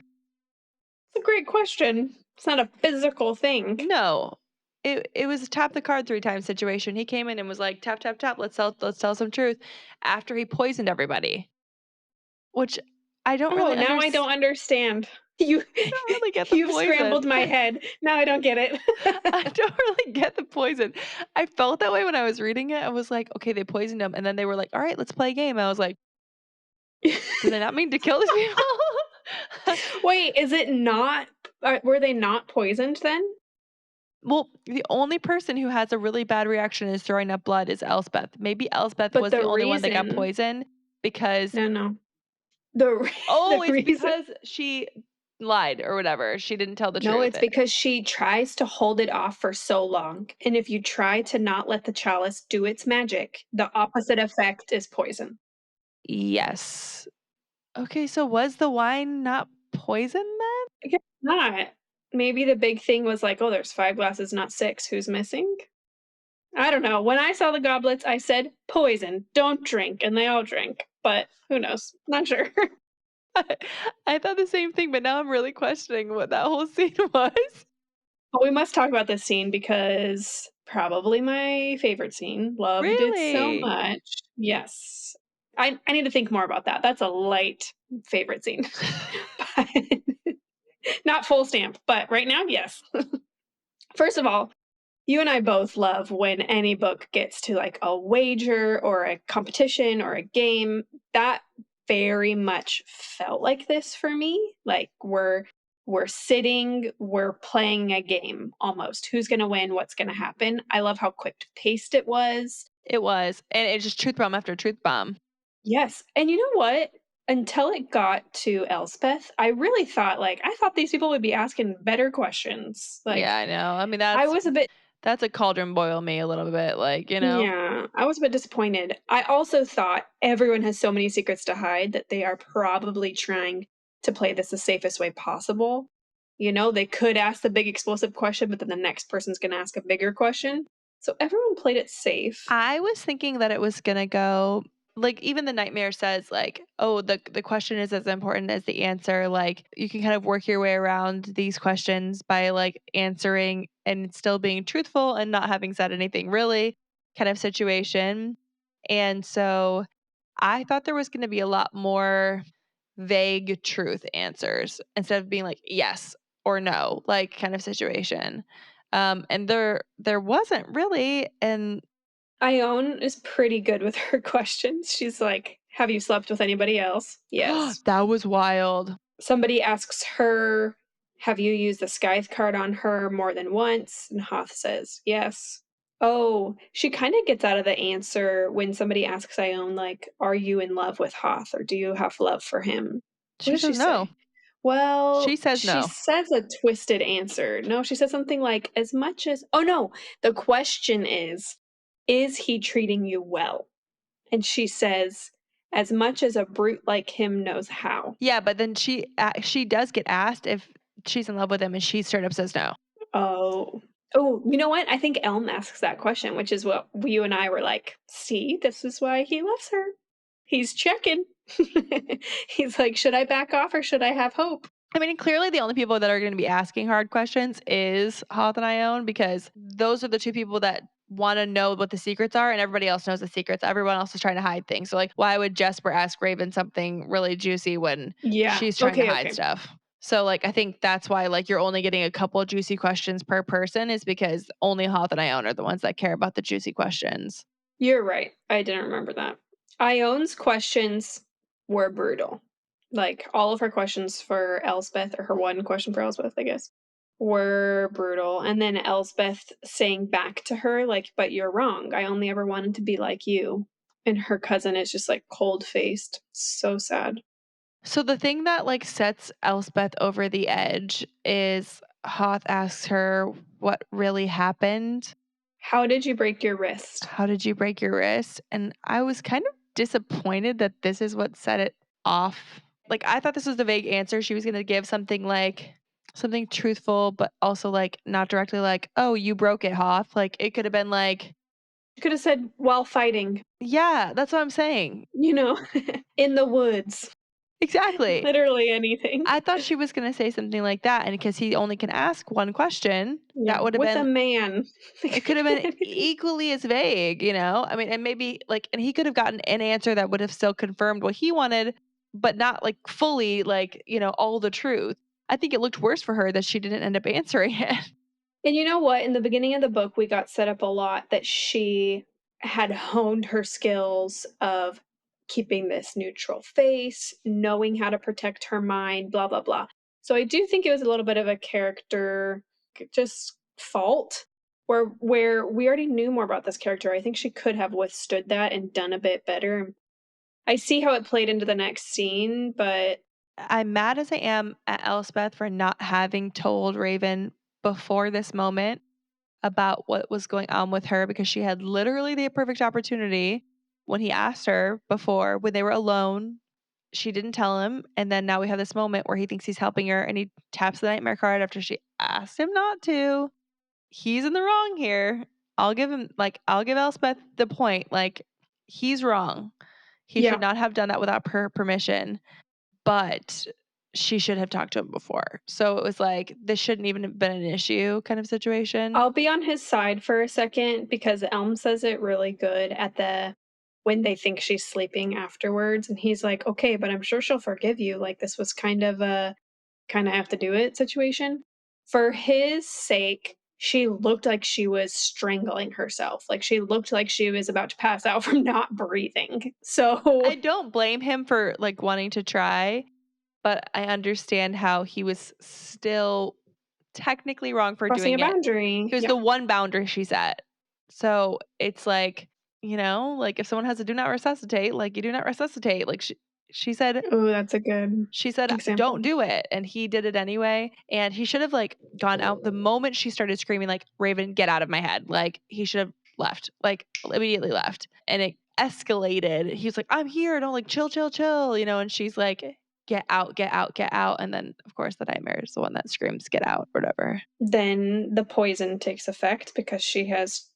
It's a great question. It's not a physical thing. No. It was a tap the card 3 times situation. He came in and was like, "Tap, tap, tap, let's tell some truth," after he poisoned everybody, which I don't Oh, really now I don't understand. You I don't really get the you've poison. scrambled my head. Now I don't get I it. don't really get the poison. I felt that way when I was reading it. I was like, "Okay, they poisoned him," and then they were like, "Alright, let's play a game." I was like, "Do they not mean to kill these people?" Wait, is it not, were they not poisoned then? Well, the only person who has a really bad reaction is throwing up blood is Elspeth. Maybe Elspeth But was the the only one that got reason poisoned because no, no. The re oh, the it's reason because she lied or whatever. She didn't tell the no, truth. it's because she tries to hold it off for so long, and if you try to not let the chalice do its magic, the opposite effect is poison. Yes. Okay, so was the wine not poison then? I guess not. Maybe the big thing was like, "Oh, there's 5 glasses, not 6. Who's missing?" I don't know. When I saw the goblets, I said, "Poison, don't drink," and they all drank, but who knows? Not sure. I thought the same thing, but now I'm really questioning what that whole scene was. But we must talk about this scene because probably my favorite scene. Loved it so Really? much. Yes. I need to think more about that. That's a light favorite scene. But not full stamp, but right now, yes. First of all, you and I both love when any book gets to like a wager or a competition or a game. That very much felt like this for me. Like we're sitting, we're playing a game almost. Who's going to win? What's going to happen? I love how quick paced it was. It was, and it's just truth bomb after truth bomb. Yes. And you know what? Until it got to Elspeth, I really thought like I thought these people would be asking better questions. Yeah, Like I know. I mean, I was a bit that's a cauldron boil me a little bit, like, you know? yeah, I was a bit disappointed. I also thought everyone has so many secrets to hide that they are probably trying to play this the safest way possible. You know, they could ask the big explosive question, but then the next person's going to ask a bigger question. So everyone played it safe. I was thinking that it was gonna go like, even the nightmare says, like, "Oh, the question is as important as the answer." Like, you can kind of work your way around these questions by, like, answering and still being truthful and not having said anything really kind of situation. And so, I thought there was gonna be a lot more vague truth answers instead of being like, "Yes" or "No," like, kind of situation. And there wasn't really, and Ione is pretty good with her questions. She's like, "Have you slept with anybody else?" Yes. that was wild. Somebody asks her, "Have you used the Scythe card on her more than once?" And Hoth says, "Yes." Oh, she kind of gets out of the answer when somebody asks Ione, like, "Are you in love with Hoth or do you have love for him?" What She does she says no. say? She Well, says she no. says a twisted answer. No, she says something like, as much as, oh no, the question is he treating you well? And she says, as much as a brute like him knows how. Yeah, but then she does get asked if she's in love with him, and she straight up says no. Oh. Oh, you know what? I think Elm asks that question, which is what you and I were like, "See, this is why he loves her. He's checking." He's like, "Should I back off or should I have hope?" I mean, clearly the only people that are gonna be asking hard questions is Hoth and Ione because those are the 2 people that wanna know what the secrets are, and everybody else knows the secrets. Everyone else is trying to hide things. So, like, why would Jesper ask Raven something really juicy when Yeah. she's trying to Okay, hide okay. stuff? So, like, I think that's why, like, you're only getting a couple juicy questions per person is because only Hoth and Ione are the ones that care about the juicy questions. You're right. I didn't remember that. Ione's questions were brutal. Like all of her questions for Elspeth, or her one question for Elspeth, I guess, were brutal. And then Elspeth saying back to her, like, but you're wrong. I only ever wanted to be like you. And her cousin is just like cold faced. So sad. So the thing that, like, sets Elspeth over the edge is Hoth asks her what really happened. How did you break your wrist? How did you break your wrist? And I was kind of disappointed that this is what set it off. Like, I thought this was the vague answer. She was going to give something like something truthful, but also like not directly like, oh, you broke it, Hoth. Like, it could have been like, You could have said while fighting, yeah, that's what I'm saying. you know, in the woods. Exactly. Literally anything. I thought she was gonna say something like that, and because he only can ask one question, Yeah, that would have with a been man. it could have been equally as vague, you know? I mean, and maybe, like, and he could have gotten an answer that would have still confirmed what he wanted, but not, like, fully, like, all the truth. I think it looked worse for her that she didn't end up answering it. And you know what? In the beginning of the book, we got set up a lot that she had honed her skills of keeping this neutral face, knowing how to protect her mind, blah, blah, blah. So I do think it was a little bit of a character just fault, where we already knew more about this character. I think she could have withstood that and done a bit better. I see how it played into the next scene, but I'm mad as I am at Elspeth for not having told Raven before this moment about what was going on with her because she had literally the perfect opportunity when he asked her before when they were alone. She didn't tell him, and then now we have this moment where he thinks he's helping her and he taps the nightmare card after she asked him not to. He's in the wrong here. I'll give Elspeth the point. Like, he's wrong. He should yeah. not have done that without her permission, but she should have talked to him before. So it was like, this shouldn't even have been an issue kind of situation. I'll be on his side for a second because Elm says it really good at the when they think she's sleeping afterwards, and he's like, "Okay, but I'm sure she'll forgive you, like, this was kind of a kinda have to do it situation." For his sake, she looked like she was strangling herself, like, she looked like she was about to pass out from not breathing. I So, don't blame him for like wanting to try, but I understand how he was still technically wrong for crossing a doing it. boundary, He was yeah. the one boundary she set. So it's like, like if someone has a do not resuscitate, like you do not resuscitate. Like she said, Oh, that's a good she said, "Don't example. do it," and he did it anyway, and he should have, like, gone out the moment she started screaming, like, "Raven, get out of my head," like, he should have left, like, immediately left, and it escalated. He was like, "I'm here, don't, like, chill, chill, chill," and she's like, "Get out, get out, get out," and then, of course, the nightmare is the one that screams, "Get out," or whatever. Then the poison takes effect because she has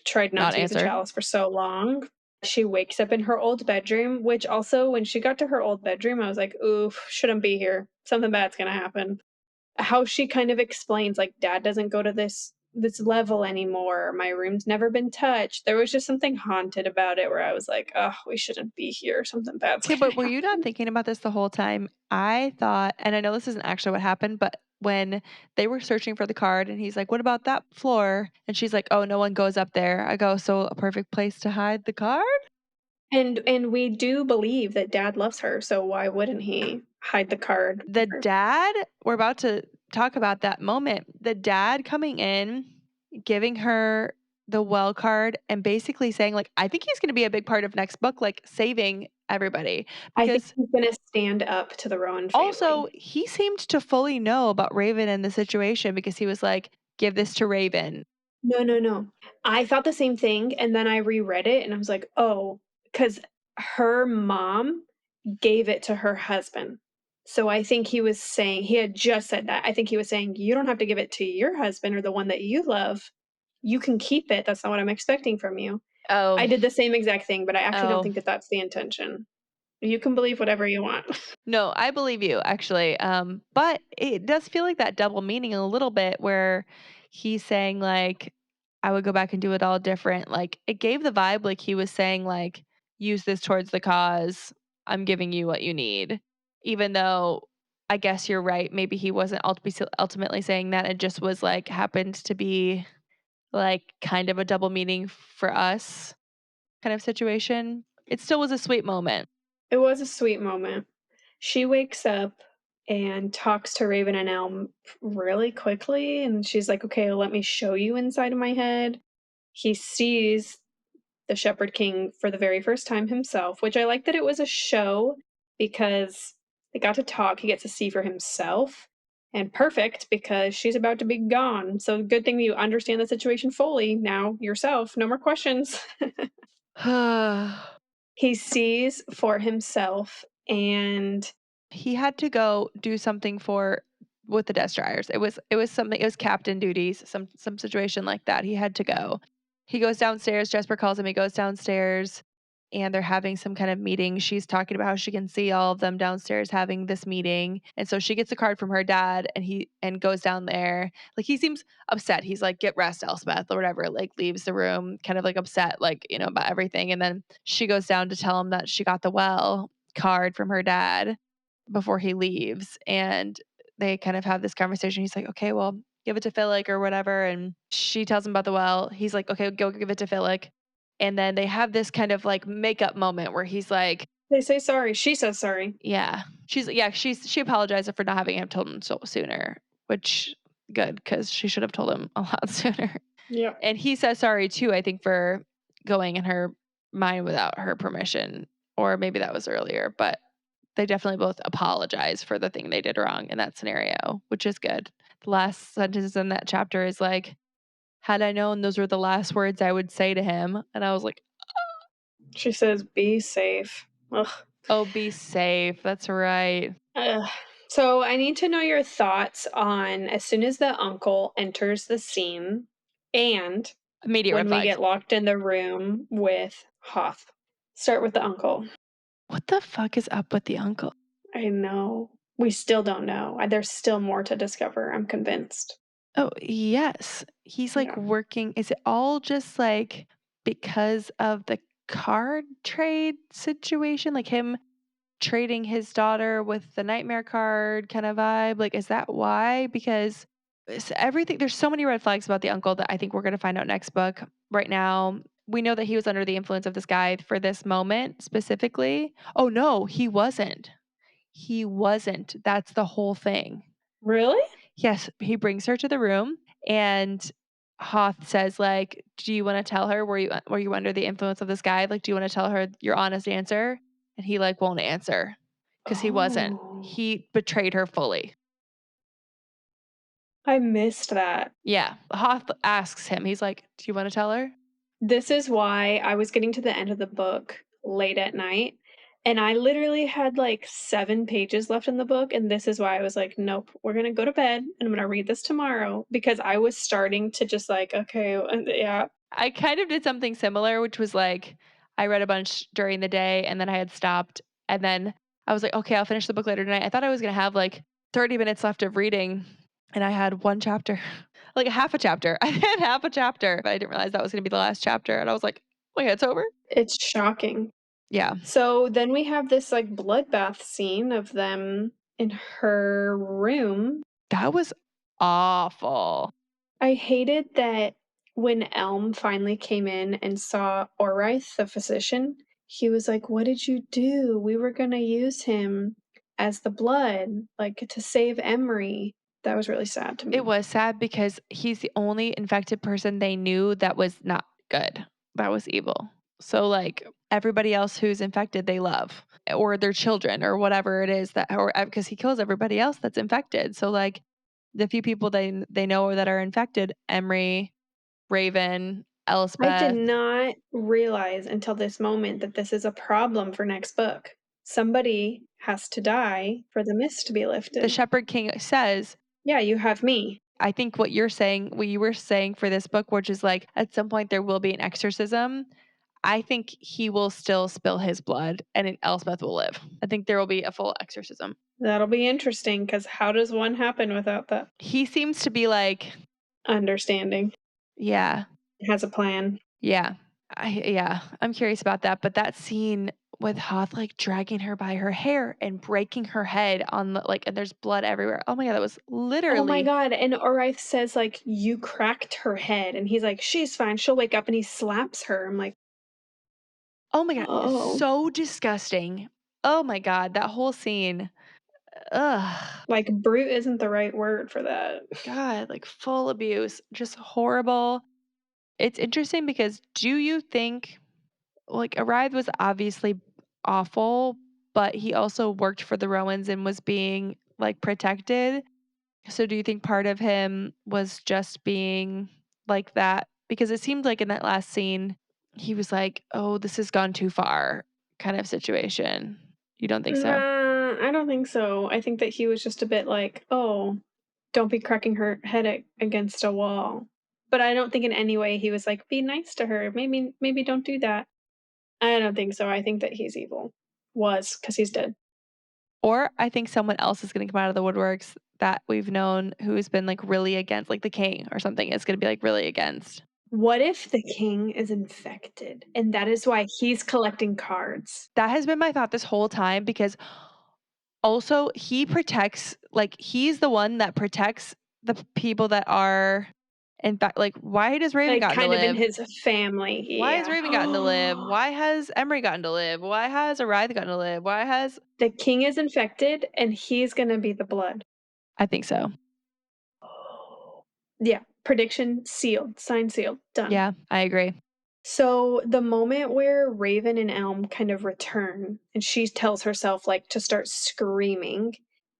tried not Not to use the answer. chalice for so long. She wakes up in her old bedroom, which also, when she got to her old bedroom, I was like, oof, shouldn't be here. Something bad's gonna happen. How she kind of explains, like, dad doesn't go to this level anymore. My room's never been touched. There was just something haunted about it where I was like, oh, we shouldn't be here. Something bad's Okay, gonna but were you not happen. thinking about this the whole time? I thought, and I know this isn't actually what happened, but when they were searching for the card and he's like, "What about that floor?" And she's like, "Oh, no one goes up there." I go, "So a perfect place to hide the card?" And we do believe that dad loves her, so why wouldn't he hide the card from The her? dad, we're about to talk about that moment. The dad coming in, giving her the well card and basically saying like, "I think he's going to be a big part of next book, like saving everybody." I think Because he's gonna stand up to the Rowan also, family. he seemed to fully know about Raven and the situation because he was like, "Give this to Raven." No, no, no. I thought the same thing, and then I reread it, and I was like, "Oh," because her mom gave it to her husband. So I think he was saying he had just said that. I think he was saying, "You don't have to give it to your husband or the one that you love. You can keep it. That's not what I'm expecting from you." Oh, I did the same exact thing, but I actually don't oh. think that that's the intention. You can believe whatever you want. No, I believe you actually. But it does feel like that double meaning a little bit where he's saying like, "I would go back and do it all different." Like it gave the vibe like he was saying like, "Use this towards the cause. I'm giving you what you need." Even though I guess you're right. Maybe he wasn't ultimately saying that. It just was like happened to be like kind of a double meaning for us kind of situation. It still was a sweet moment. It was a sweet moment. She wakes up and talks to Raven and Elm really quickly, and she's like, "Okay, let me show you inside of my head." He sees the Shepherd King for the very first time himself, which I like that it was a show because they got to talk, he gets to see for himself, and perfect because she's about to be gone, so good thing you understand the situation fully now yourself, no more questions. He sees for himself, and He had to go do something for with the desk dryers. It was something, it was captain duties, some situation like that. He had to go. He goes downstairs, Jesper calls him, he goes downstairs and they're having some kind of meeting. She's talking about how she can see all of them downstairs having this meeting. And so she gets a card from her dad and goes down there. Like he seems upset. He's like, "Get rest, Elspeth," or whatever, like leaves the room, kind of like upset, like, about everything. And then she goes down to tell him that she got the well card from her dad before he leaves, and they kind of have this conversation. He's like, "Okay, well, give it to Philip or whatever," and she tells him about the well. He's like, "Okay, go give it to Philip." And then they have this kind of like makeup moment where he's like, they say sorry, she says sorry. "Yeah." She apologized for not having him told him so sooner, which Good, because she should have told him a lot sooner. Yeah. And he says sorry too, I think, for going in her mind without her permission, or maybe that was earlier, but they definitely both apologize for the thing they did wrong in that scenario, which is good. The last sentence in that chapter is like, "Had I known those were the last words I would say to him," and I was like, She says, "Be safe." Ugh. "Oh, be safe." That's right. Ugh. So I need to know your thoughts on as soon as the uncle enters the scene and Immediate red when we flags. get locked in the room with Hoth. Start with the uncle. What the fuck is up with the uncle? I know. We still don't know. There's still more to discover, I'm convinced. Oh, yes. He's like Yeah. working. Is it all just like because of the card trade situation? Like him trading his daughter with the nightmare card kind of vibe? Like, is that why? Because everything, there's so many red flags about the uncle that I think we're going to find out next book. Right now, we know that he was under the influence of this guy for this moment specifically. Oh, no, he wasn't. He wasn't. That's the whole thing. Really? Yes, he brings her to the room and Hoth says like, "Do you wanna tell her were you under the influence of this guy? Like, do you wanna tell her your honest answer?" And he, like, won't answer because he wasn't. Oh, He betrayed her fully. I missed that. Yeah. Hoth asks him, he's like, "Do you wanna tell her?" This is why I was getting to the end of the book late at night, and I literally had, like, 7 pages left in the book, and this is why I was like, "Nope, we're gonna go to bed, and I'm gonna read this tomorrow," because I was starting to just like, "Okay, yeah." I kind of did something similar, which was like, I read a bunch during the day and then I had stopped. And then I was like, okay, I'll finish the book later tonight. I thought I was going to have like 30 minutes left of reading. And I had one chapter, like a half a chapter. I had half a chapter, but I didn't realize that was going to be the last chapter. And I was like, oh yeah, it's over. It's shocking. Yeah. So then we have this, like, bloodbath scene of them in her room. That was awful. I hated that when Elm finally came in and saw Orith, the physician, he was like, "What did you do? We were gonna use him as the blood, like, to save Emery." That was really sad to It me. was sad because he's the only infected person they knew that was not good, that was evil. So, like, everybody else who's infected, they love, or their children, or whatever it is that, or because he kills everybody else that's infected. So, like, the few people they know that are infected, Emery, Raven, I did Elspeth, not realize until this moment that this is a problem for next book. Somebody has to die for the mist to be the lifted. Shepherd King says, Yeah, you have me. I think what you're saying, what you were saying for this book, which is like at some point there will be an exorcism. I think he will still spill his blood and Elspeth will live. I think there will be a full exorcism. That'll be interesting because how does one happen without that He seems to be like, understanding? yeah, Has a plan. yeah, yeah. I'm curious about that. But that scene with Hoth like dragging her by her hair and breaking her head on the like, and there's blood everywhere. Oh my god, that was Oh my literally. god, and Orith says, like, "You cracked her head," and he's like, "She's fine, she'll wake up," and he slaps her. I'm like, Oh my god, "Oh." so disgusting. Oh my god, that whole scene. Ugh. Like, brute isn't the right word for that. God, like full abuse, just horrible. It's interesting because do you think like Arrive was obviously awful, but he also worked for the Rowans and was being like protected. So do you think part of him was just being like that? Because it seemed like in that last scene, he was like, "Oh, this has gone too far," kind of situation. You don't think so? Nah, I don't think so. I think that he was just a bit like, "Oh, don't be cracking her head against a wall." But I don't think in any way he was like, "Be nice to her. Maybe don't do that." I don't think so. I think that he's evil. Was, because he's dead. Or I think someone else is going to come out of the woodworks that we've known who's been like really against, like the king or something is going to be like really against. What if the king is infected, and that is why he's collecting cards? That has been my thought this whole time because also he protects, like he's the one that protects the people that are in fact, like why does Raven Like, gotten to kind of in live? his family, Why has yeah. Raven gotten to live? Why has Emery gotten to live? Why has Ariatha gotten to live? Why has. The king is infected, and he's gonna be the blood. I think so. Yeah, prediction sealed, signed, sealed, done. Yeah, I agree. So the moment where Raven and Elm kind of return, and she tells herself like to start screaming,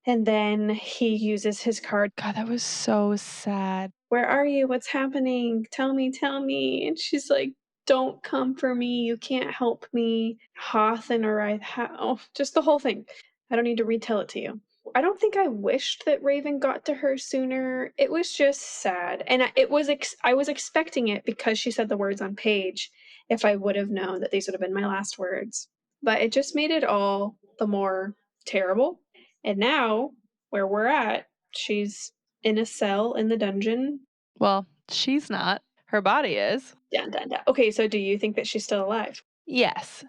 and then he uses his card, God, that was so sad. "Where are you? What's happening? Tell me, tell me." And she's like, "Don't come for me. You can't help me." Hoth and Arith, how? Just the whole thing. I don't need to retell it to you. I don't think I wished that Raven got to her sooner. It was just sad, and I was expecting it because she said the words on page. If I would have known that these would have been my last words, but it just made it all the more terrible. And now, where we're at, she's in a cell in the dungeon. Well, she's not. Her body is. Dun, dun, dun. Okay, so do you think that she's still alive? Yes.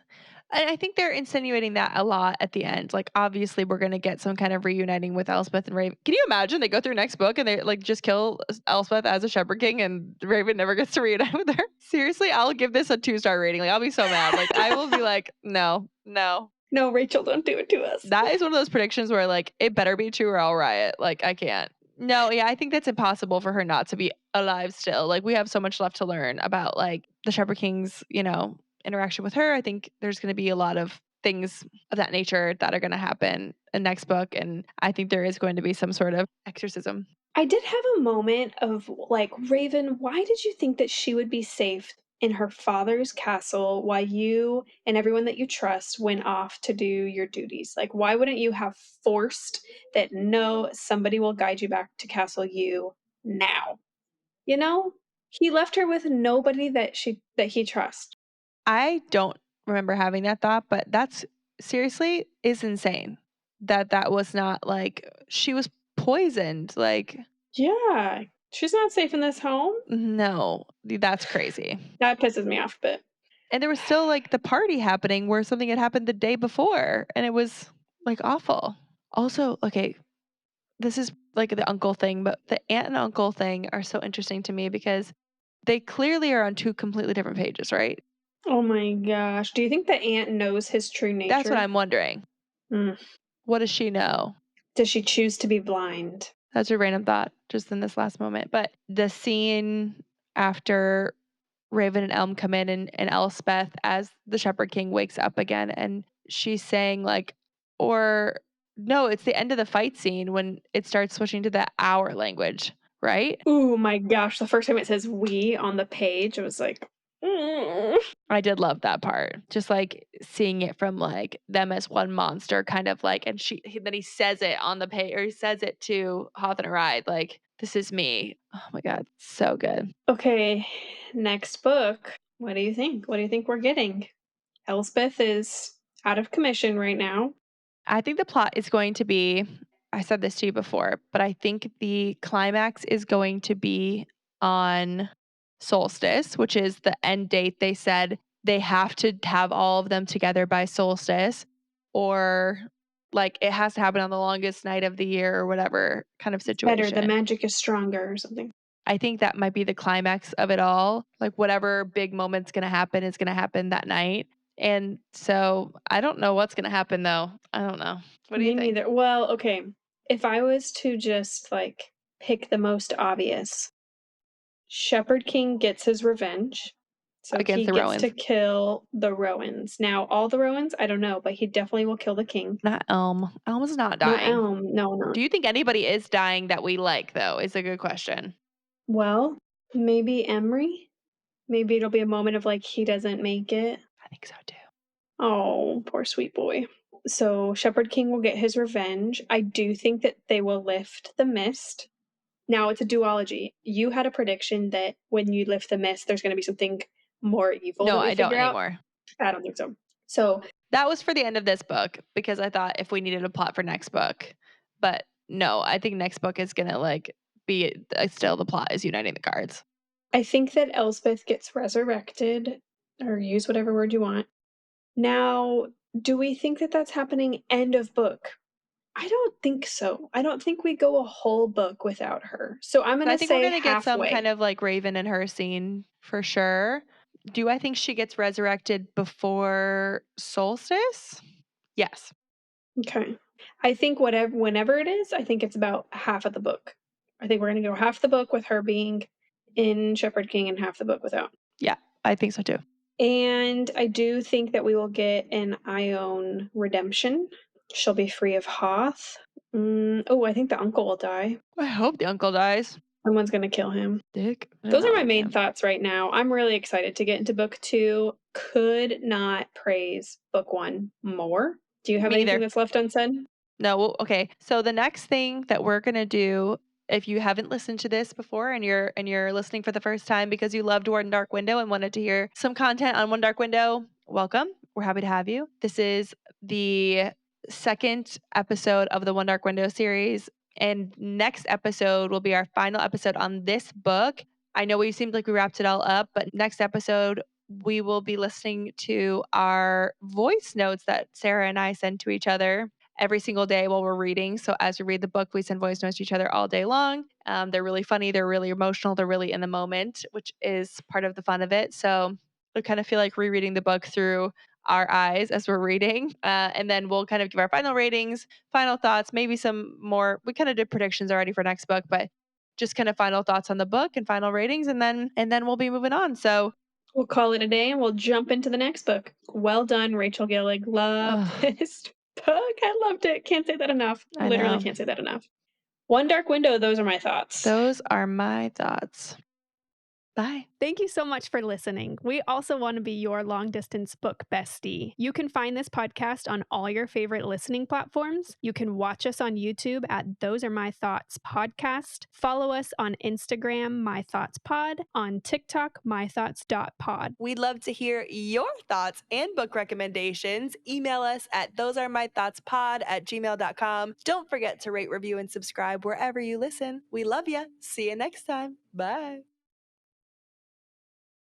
And I think they're insinuating that a lot at the end. Like, obviously, we're gonna get some kind of reuniting with Elspeth and Raven. Can you imagine they go through next book and they like just kill Elspeth as a Shepherd King and Raven never gets to reunite with her? Seriously, I'll give this a 2-star rating. Like, I'll be so mad. Like, I will be like, no, no. No, Rachel, don't do it to us. That is one of those predictions where like it better be true or I'll riot. Like, I can't. No, yeah, I think that's impossible for her not to be alive still. Like, we have so much left to learn about like the Shepherd King's, interaction with her. I think there's going to be a lot of things of that nature that are going to happen in next book, and I think there is going to be some sort of exorcism. I did have a moment of like, Raven, why did you think that she would be safe in her father's castle while you and everyone that you trust went off to do your duties? Like, why wouldn't you have forced that no, somebody will guide you back to Castle U now? You know? He left her with nobody that he trusts. I don't remember having that thought, but that's seriously is insane. That was not like she was poisoned. Like, Yeah. She's not safe in this home. no, that's crazy. That pisses me off a bit. And there was still like the party happening where something had happened the day before and it was like awful. Also, okay, this is like the uncle thing, but the aunt and uncle thing are so interesting to me because they clearly are on two completely different pages, right? Oh my gosh. Do you think the aunt knows his true That's what nature? I'm wondering. Mm. What does she know? Does she choose to be blind? That's a random thought just in this last moment. But the scene after Raven and Elm come in and Elspeth as the Shepherd King wakes up again and she's saying like, or no, it's the end of the fight scene when it starts switching to the hour language, right? Oh my gosh. The first time it says we on the page, I was like, mm. I did love that part. Just like seeing it from like them as one monster, kind of like, and then he says it on the page, or he says it to Hoth and Ride, like, this is me. Oh my God, so good. Okay, next book. What do you think? What do you think we're getting? Elspeth is out of commission right now. I think the plot is going to be, I said this to you before, but I think the climax is going to be on solstice, which is the end date. They said they have to have all of them together by solstice, or like it has to happen on the longest night of the year or whatever kind of It's better. The situation. magic is stronger or something. I think that might be the climax of it all. Like whatever big moment's going to happen is going to happen that night. And so I don't know what's going to happen though. I don't know. What do you Me think? neither. Well, okay. If I was to just like pick the most obvious, Shepherd King gets his revenge. So Against he the gets to Rowans. kill the Rowans. Now, all the Rowans, I don't know, but he definitely will kill the king. Not Elm. Elm's not Not dying. Elm. No, no. Do you think anybody is dying that we like though? Is a good question. Well, maybe Emery. Maybe it'll be a moment of like he doesn't make it. I think so too. Oh, poor sweet boy. So Shepherd King will get his revenge. I do think that they will lift the mist. Now it's a duology. You had a prediction that when you lift the mist, there's going to be something more evil No, that we I don't figure out. anymore. I don't think so. So That was for the end of this book because I thought if we needed a plot for next book. But no, I think next book is going to like be still the plot is uniting the cards. I think that Elspeth gets resurrected, or use whatever word you want. Now, do we think that that's happening end of book? I don't think so. I don't think we go a whole book without her. So I'm But I gonna think we're say going to get some halfway. kind of like Raven and her scene for sure. Do I think she gets resurrected before solstice? Yes. Okay. I think whatever whenever it is, I think it's about half of the book. I think we're going to go half the book with her being in Shepherd King and half the book without. Yeah, I think so too. And I do think that we will get an Ione redemption. She'll be free of Hoth. Oh, I think the uncle will die. I hope the uncle dies. Someone's going to kill him. Dick. I did Those are not my like main him. thoughts right now. I'm really excited to get into book 2. Could not praise book 1 more. Do you have Me anything either. that's left unsaid? No, okay. So the next thing that we're gonna do, if you haven't listened to this before and you're listening for the first time because you loved One Dark Window and wanted to hear some content on One Dark Window, welcome. We're happy to have you. This is the second episode of the One Dark Window series, and next episode will be our final episode on this book. I know we seemed like we wrapped it all up, but next episode we will be listening to our voice notes that Sarah and I send to each other every single day while we're reading. So as we read the book, we send voice notes to each other all day long. They're really funny. They're really emotional. They're really in the moment, which is part of the fun of it. So I kind of feel like rereading the book through our eyes as we're reading. And then we'll kind of give our final ratings, final thoughts, maybe some more. We kind of did predictions already for next book, but just kind of final thoughts on the book and final ratings, and then we'll be moving on. So We'll call it a day and we'll jump into the next book. Well done, Rachel Gillig. Love this book. I loved it. Can't say that enough. I Literally know. can't say that enough. One Dark Window, those are my thoughts. Those are my thoughts. Bye. Thank you so much for listening. We also want to be your long distance book bestie. You can find this podcast on all your favorite listening platforms. You can watch us on YouTube at Those Are My Thoughts Podcast. Follow us on Instagram, My Thoughts Pod, on TikTok, mythoughts.pod. We'd love to hear your thoughts and book recommendations. Email us at thosearemythoughtspod@gmail.com. Don't forget to rate, review, and subscribe wherever you listen. We love you. See you next time. Bye.